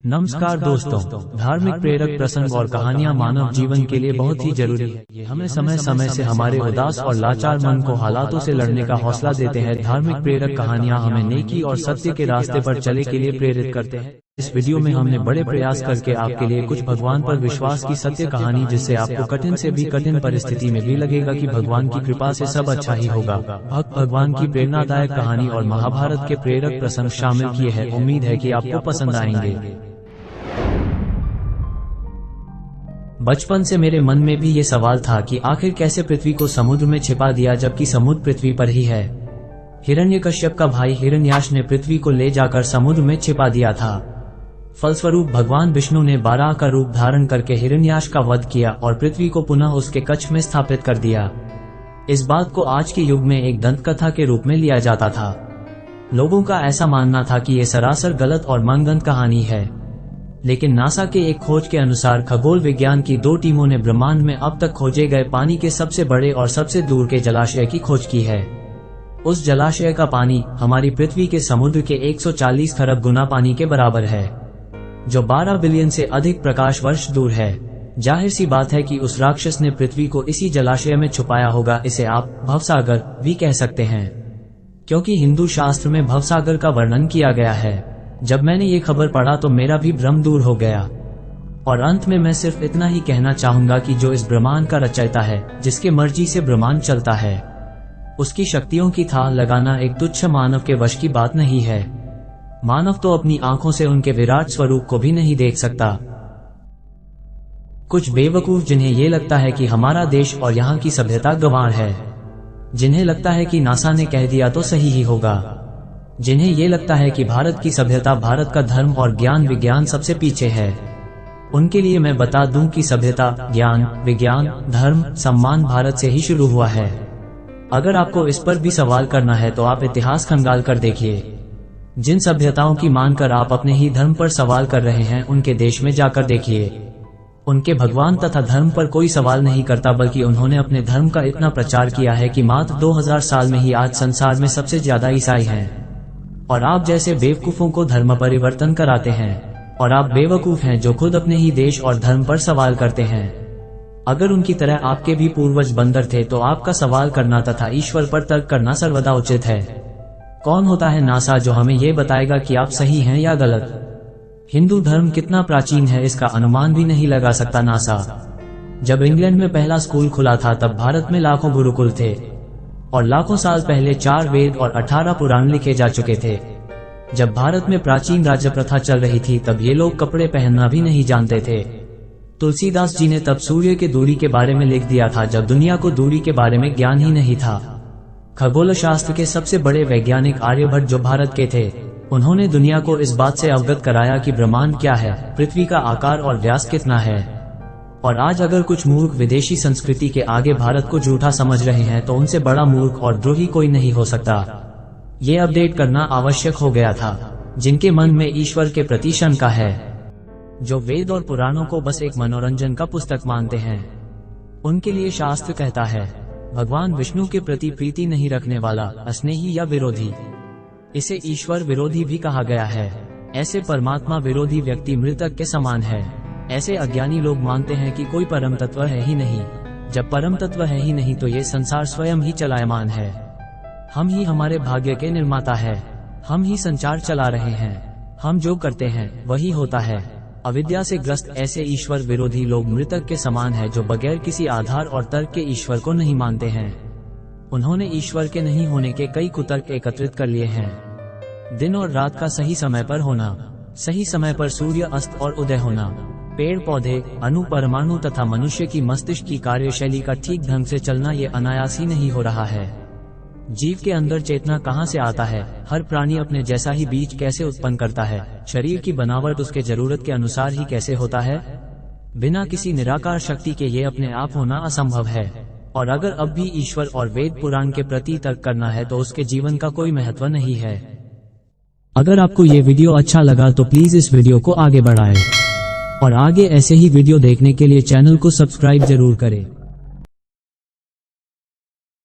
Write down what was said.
नमस्कार दोस्तों, धार्मिक प्रेरक प्रसंग और कहानियां मानव जीवन के लिए बहुत ही जरूरी है। हमें समय समय से हमारे उदास और लाचार मन को हालातों से लड़ने का हौसला देते हैं। धार्मिक प्रेरक कहानियां हमें नेकी और सत्य के रास्ते पर चले के लिए प्रेरित करते हैं। इस वीडियो में हमने बड़े प्रयास करके आपके लिए कुछ भगवान पर विश्वास की सत्य कहानी, जिससे आपको कठिन से भी कठिन परिस्थिति में भी लगेगा कि भगवान की कृपा से सब अच्छा ही होगा। भक्त भगवान की प्रेरणादायक कहानी और महाभारत के प्रेरक प्रसंग शामिल किए हैं। उम्मीद है कि आपको पसंद आएंगे। बचपन से मेरे मन में भी ये सवाल था कि आखिर कैसे पृथ्वी को समुद्र में छिपा दिया, जबकि समुद्र पृथ्वी पर ही है। हिरण्यकश्यप का भाई हिरण्याक्ष ने पृथ्वी को ले जाकर समुद्र में छिपा दिया था। फलस्वरूप भगवान विष्णु ने बाराह का रूप धारण करके हिरण्याक्ष का वध किया और पृथ्वी को पुनः उसके कक्ष में स्थापित कर दिया। इस बात को आज के युग में एक दंत कथा के रूप में लिया जाता था। लोगों का ऐसा मानना था कि ये सरासर गलत और मनगढ़ंत कहानी है, लेकिन नासा के एक खोज के अनुसार खगोल विज्ञान की 2 टीमों ने ब्रह्मांड में अब तक खोजे गए पानी के सबसे बड़े और सबसे दूर के जलाशय की खोज की है। उस जलाशय का पानी हमारी पृथ्वी के समुद्र के 140 खरब गुना पानी के बराबर है, जो 12 बिलियन से अधिक प्रकाश वर्ष दूर है। जाहिर सी बात है कि उस राक्षस ने पृथ्वी को इसी जलाशय में छुपाया होगा। इसे आप भवसागर भी कह सकते हैं, क्योंकि हिंदू शास्त्र में भवसागर का वर्णन किया गया है। जब मैंने ये खबर पढ़ा तो मेरा भी भ्रम दूर हो गया। और अंत में मैं सिर्फ इतना ही कहना चाहूंगा कि जो इस ब्रह्मांड का रचयिता है, जिसके मर्जी से ब्रह्मांड चलता है, उसकी शक्तियों की था लगाना एक तुच्छ मानव के वश की बात नहीं है। मानव तो अपनी आंखों से उनके विराट स्वरूप को भी नहीं देख सकता। कुछ बेवकूफ जिन्हें ये लगता है कि हमारा देश और यहाँ की सभ्यता गंवार है, जिन्हें लगता है कि नासा ने कह दिया तो सही ही होगा, जिन्हें ये लगता है कि भारत की सभ्यता, भारत का धर्म और ज्ञान विज्ञान सबसे पीछे है, उनके लिए मैं बता दूं कि सभ्यता, ज्ञान, विज्ञान, धर्म, सम्मान भारत से ही शुरू हुआ है। अगर आपको इस पर भी सवाल करना है तो आप इतिहास खंगाल कर देखिए। जिन सभ्यताओं की मानकर आप अपने ही धर्म पर सवाल कर रहे हैं, उनके देश में जाकर देखिए। उनके भगवान तथा धर्म पर कोई सवाल नहीं करता, बल्कि उन्होंने अपने धर्म का इतना प्रचार किया है कि मात्र 2000 साल में ही आज संसार में सबसे ज्यादा ईसाई हैं। और आप जैसे बेवकूफों को धर्म परिवर्तन कराते हैं। और आप बेवकूफ हैं जो खुद अपने ही देश और धर्म पर सवाल करते हैं। अगर उनकी तरह आपके भी पूर्वज बंदर थे तो आपका सवाल करना तथा ईश्वर पर तर्क करना सर्वदा उचित है। कौन होता है नासा जो हमें ये बताएगा कि आप सही हैं या गलत? हिंदू धर्म कितना प्राचीन है इसका अनुमान भी नहीं लगा सकता नासा। जब इंग्लैंड में पहला स्कूल खुला था तब भारत में लाखों गुरुकुल थे, और लाखों साल पहले 4 वेद और 18 पुराण लिखे जा चुके थे। जब भारत में प्राचीन राज्य प्रथा चल रही थी तब ये लोग कपड़े पहनना भी नहीं जानते थे। तुलसीदास जी ने तब सूर्य के दूरी के बारे में लिख दिया था, जब दुनिया को दूरी के बारे में ज्ञान ही नहीं था। खगोल शास्त्र के सबसे बड़े वैज्ञानिक आर्यभट्ट जो भारत के थे, उन्होंने दुनिया को इस बात से अवगत कराया कि ब्रह्मांड क्या है, पृथ्वी का आकार और व्यास कितना है। और आज अगर कुछ मूर्ख विदेशी संस्कृति के आगे भारत को झूठा समझ रहे हैं तो उनसे बड़ा मूर्ख और द्रोही कोई नहीं हो सकता। ये अपडेट करना आवश्यक हो गया था। जिनके मन में ईश्वर के प्रति शंका है, जो वेद और पुराणों को बस एक मनोरंजन का पुस्तक मानते हैं, उनके लिए शास्त्र कहता है, भगवान विष्णु के प्रति प्रीति नहीं रखने वाला अस्नेही या विरोधी, इसे ईश्वर विरोधी भी कहा गया है। ऐसे परमात्मा विरोधी व्यक्ति मृतक के समान है। ऐसे अज्ञानी लोग मानते हैं कि कोई परम तत्व है ही नहीं। जब परम तत्व है ही नहीं तो ये संसार स्वयं ही चलायमान है। हम ही हमारे भाग्य के निर्माता है। हम ही संचार चला रहे हैं। हम जो करते हैं वही होता है। अविद्या से ग्रस्त ऐसे ईश्वर विरोधी लोग मृतक के समान है, जो बगैर किसी आधार और तर्क के ईश्वर को नहीं मानते हैं। उन्होंने ईश्वर के नहीं होने के कई कुतर्क एकत्रित कर लिए हैं। दिन और रात का सही समय पर होना, सही समय पर सूर्य अस्त और उदय होना, पेड़ पौधे, अणु परमाणु तथा मनुष्य की मस्तिष्क की कार्यशैली का ठीक ढंग से चलना, ये अनायास ही नहीं हो रहा है। जीव के अंदर चेतना कहाँ से आता है? हर प्राणी अपने जैसा ही बीज कैसे उत्पन्न करता है? शरीर की बनावट उसके जरूरत के अनुसार ही कैसे होता है? बिना किसी निराकार शक्ति के ये अपने आप होना असंभव है। और अगर अब भी ईश्वर और वेद पुराण के प्रति तर्क करना है तो उसके जीवन का कोई महत्व नहीं है। अगर आपको ये वीडियो अच्छा लगा तो प्लीज इस वीडियो को आगे बढ़ाएं, और आगे ऐसे ही वीडियो देखने के लिए चैनल को सब्सक्राइब जरूर करें।